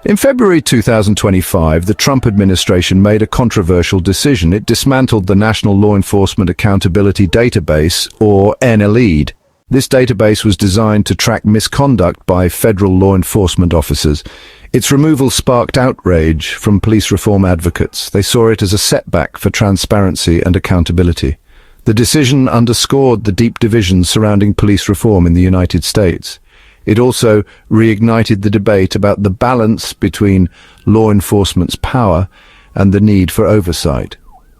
In February 2025, the Trump administration made a controversial decision. It dismantled the National Law Enforcement Accountability Database, or NLEAD. This database was designed to track misconduct by federal law enforcement officers. Its removal sparked outrage from police reform advocates. They saw it as a setback for transparency and accountability. The decision underscored the deep divisions surrounding police reform in the United States. It also reignited the debate about the balance between law enforcement's power and the need for oversight.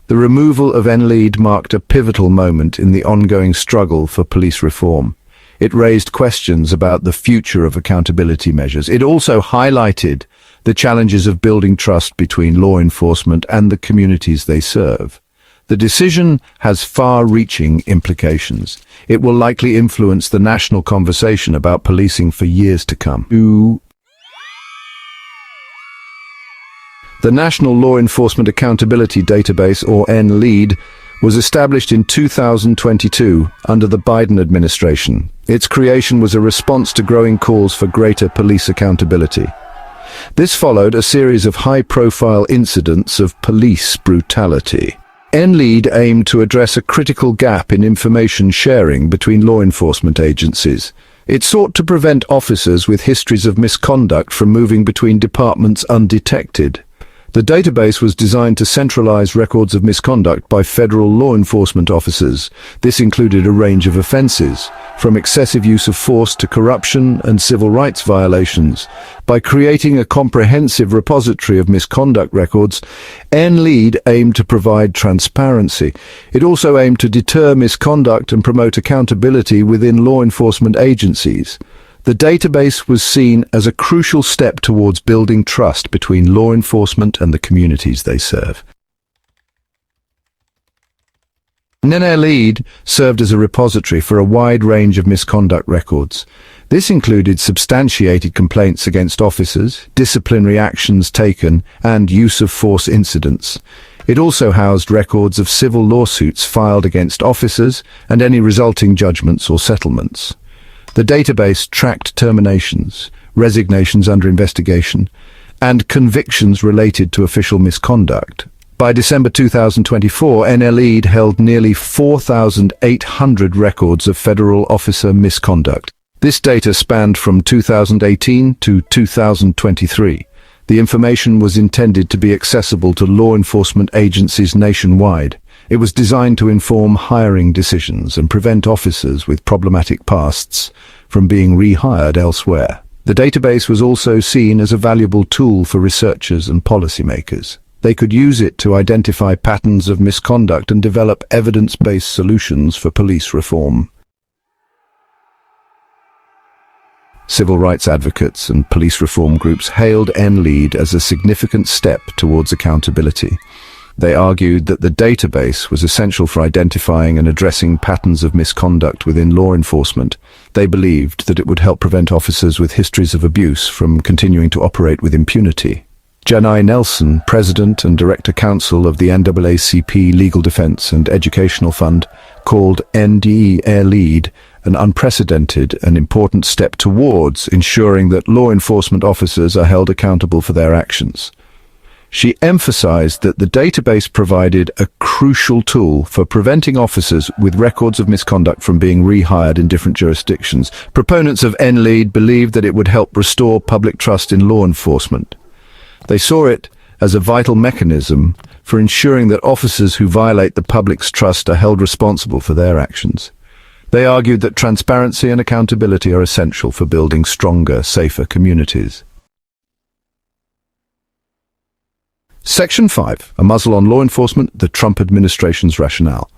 The removal of NLEAD marked a pivotal moment in the ongoing struggle for police reform. It raised questions about the future of accountability measures. It also highlighted the challenges of building trust between law enforcement and the communities they serve. The decision has far-reaching implications. It will likely influence the national conversation about policing for years to come. The National Law Enforcement Accountability Database, or NLEAD, was established in 2022 under the Biden administration. Its creation was a response to growing calls for greater police accountability. This followed a series of high-profile incidents of police brutality. NLEAD aimed to address a critical gap in information sharing between law enforcement agencies. It sought to prevent officers with histories of misconduct from moving between departments undetected. The database was designed to centralize records of misconduct by federal law enforcement officers. This included a range of offenses, from excessive use of force to corruption and civil rights violations. By creating a comprehensive repository of misconduct records, NLEAD aimed to provide transparency. It also aimed to deter misconduct and promote accountability within law enforcement agencies. The database was seen as a crucial step towards building trust between law enforcement and the communities they serve. NLEAD served as a repository for a wide range of misconduct records. This included substantiated complaints against officers, disciplinary actions taken, and use of force incidents. It also housed records of civil lawsuits filed against officers and any resulting judgments or settlements. The database tracked terminations, resignations under investigation, and convictions related to official misconduct. By December 2024, NLEAD held nearly 4,800 records of federal officer misconduct. This data spanned from 2018 to 2023. The information was intended to be accessible to law enforcement agencies nationwide. It was designed to inform hiring decisions and prevent officers with problematic pasts from being rehired elsewhere. The database was also seen as a valuable tool for researchers and policymakers. They could use it to identify patterns of misconduct and develop evidence-based solutions for police reform. Civil rights advocates and police reform groups hailed NLEAD as a significant step towards accountability. They argued that the database was essential for identifying and addressing patterns of misconduct within law enforcement. They believed that it would help prevent officers with histories of abuse from continuing to operate with impunity. Janai Nelson, President and Director Counsel of the NAACP Legal Defense and Educational Fund, called End of NLEAD an unprecedented and important step towards ensuring that law enforcement officers are held accountable for their actions. She emphasized that the database provided a crucial tool for preventing officers with records of misconduct from being rehired in different jurisdictions. Proponents of NLEAD believed that it would help restore public trust in law enforcement. They saw it as a vital mechanism for ensuring that officers who violate the public's trust are held responsible for their actions. They argued that transparency and accountability are essential for building stronger, safer communities. Section 5. A muzzle on law enforcement, the Trump administration's rationale.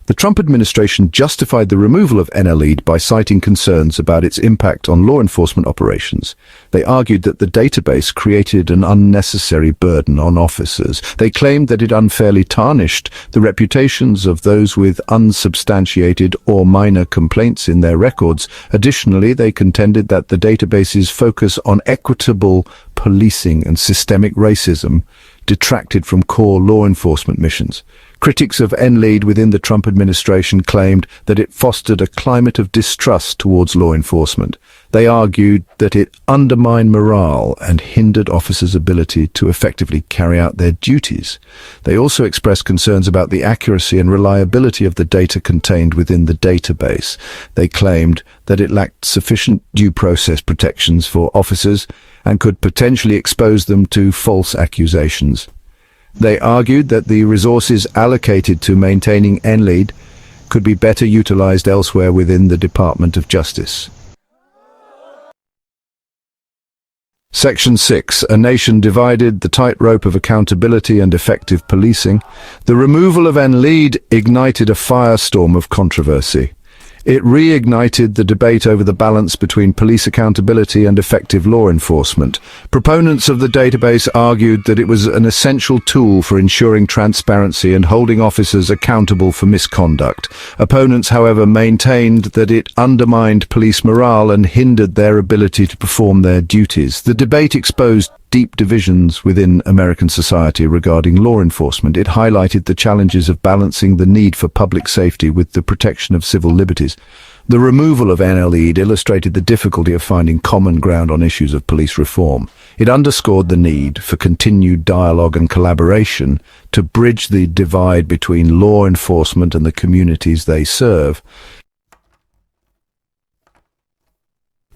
The Trump administration justified the removal of NLEAD by citing concerns about its impact on law enforcement operations. They argued that the database created an unnecessary burden on officers. They claimed that it unfairly tarnished the reputations of those with unsubstantiated or minor complaints in their records. Additionally, they contended that the database's focus on equitable policing and systemic racism detracted from core law enforcement missions. Critics of NLEAD within the Trump administration claimed that it fostered a climate of distrust towards law enforcement. They argued that it undermined morale and hindered officers' ability to effectively carry out their duties. They also expressed concerns about the accuracy and reliability of the data contained within the database. They claimed that it lacked sufficient due process protections for officers and could potentially expose them to false accusations. They argued that the resources allocated to maintaining NLEAD could be better utilized elsewhere within the Department of Justice. Section 6. A nation divided, the tightrope of accountability and effective policing. The removal of NLEAD ignited a firestorm of controversy. It reignited the debate over the balance between police accountability and effective law enforcement. Proponents of the database argued that it was an essential tool for ensuring transparency and holding officers accountable for misconduct. Opponents, however, maintained that it undermined police morale and hindered their ability to perform their duties. The debate exposed deep divisions within American society regarding law enforcement. It highlighted the challenges of balancing the need for public safety with the protection of civil liberties. The removal of NLEAD illustrated the difficulty of finding common ground on issues of police reform. It underscored the need for continued dialogue and collaboration to bridge the divide between law enforcement and the communities they serve.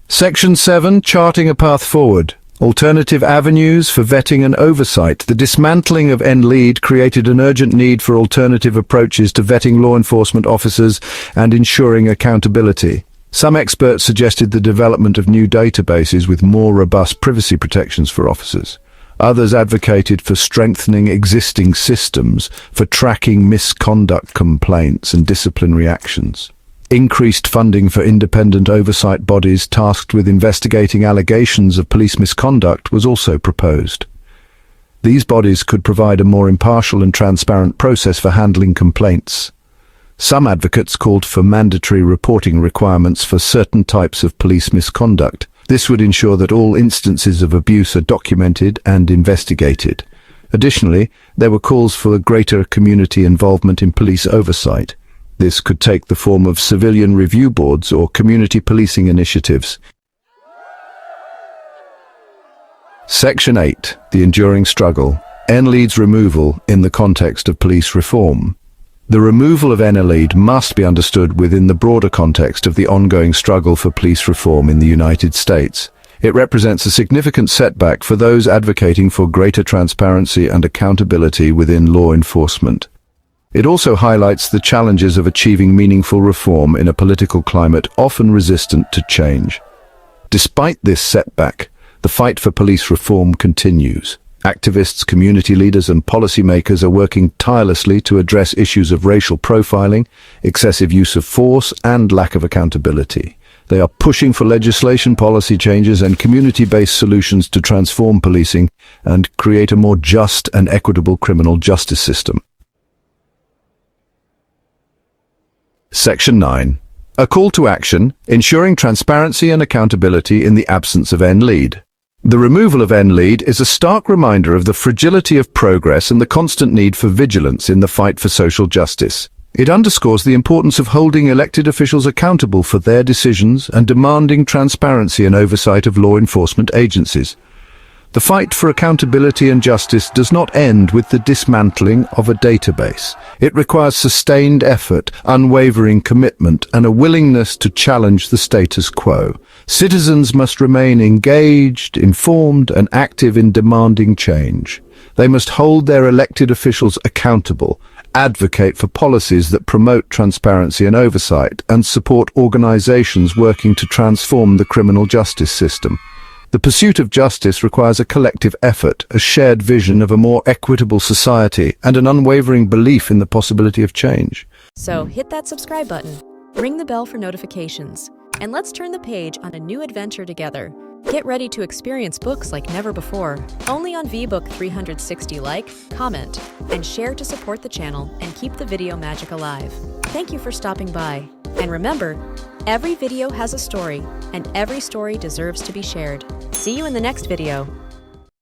Section 7. Charting a path forward. Alternative avenues for vetting and oversight. The dismantling of NLEAD created an urgent need for alternative approaches to vetting law enforcement officers and ensuring accountability. Some experts suggested the development of new databases with more robust privacy protections for officers. Others advocated for strengthening existing systems for tracking misconduct complaints and disciplinary actions. Increased funding for independent oversight bodies tasked with investigating allegations of police misconduct was also proposed. These bodies could provide a more impartial and transparent process for handling complaints. Some advocates called for mandatory reporting requirements for certain types of police misconduct. This would ensure that all instances of abuse are documented and investigated. Additionally, there were calls for greater community involvement in police oversight. This could take the form of civilian review boards or community policing initiatives. Section 8. The enduring struggle. NLEAD's removal in the context of police reform. The removal of NLEAD must be understood within the broader context of the ongoing struggle for police reform in the United States. It represents a significant setback for those advocating for greater transparency and accountability within law enforcement. It also highlights the challenges of achieving meaningful reform in a political climate often resistant to change. Despite this setback, the fight for police reform continues. Activists, community leaders, and policymakers are working tirelessly to address issues of racial profiling, excessive use of force, and lack of accountability. They are pushing for legislation, policy changes, and community-based solutions to transform policing and create a more just and equitable criminal justice system. Section 9. A call to action, ensuring transparency and accountability in the absence of NLEAD. The removal of NLEAD is a stark reminder of the fragility of progress and the constant need for vigilance in the fight for social justice. It underscores the importance of holding elected officials accountable for their decisions and demanding transparency and oversight of law enforcement agencies. The fight for accountability and justice does not end with the dismantling of a database. It requires sustained effort, unwavering commitment, and a willingness to challenge the status quo. Citizens must remain engaged, informed, and active in demanding change. They must hold their elected officials accountable, advocate for policies that promote transparency and oversight, and support organizations working to transform the criminal justice system. The pursuit of justice requires a collective effort, a shared vision of a more equitable society, and an unwavering belief in the possibility of change. So hit that subscribe button, ring the bell for notifications, and let's turn the page on a new adventure together. Get ready to experience books like never before, only on VBook 360. Like, comment, and share to support the channel and keep the video magic alive. Thank you for stopping by. And remember, every video has a story, and every story deserves to be shared. See you in the next video.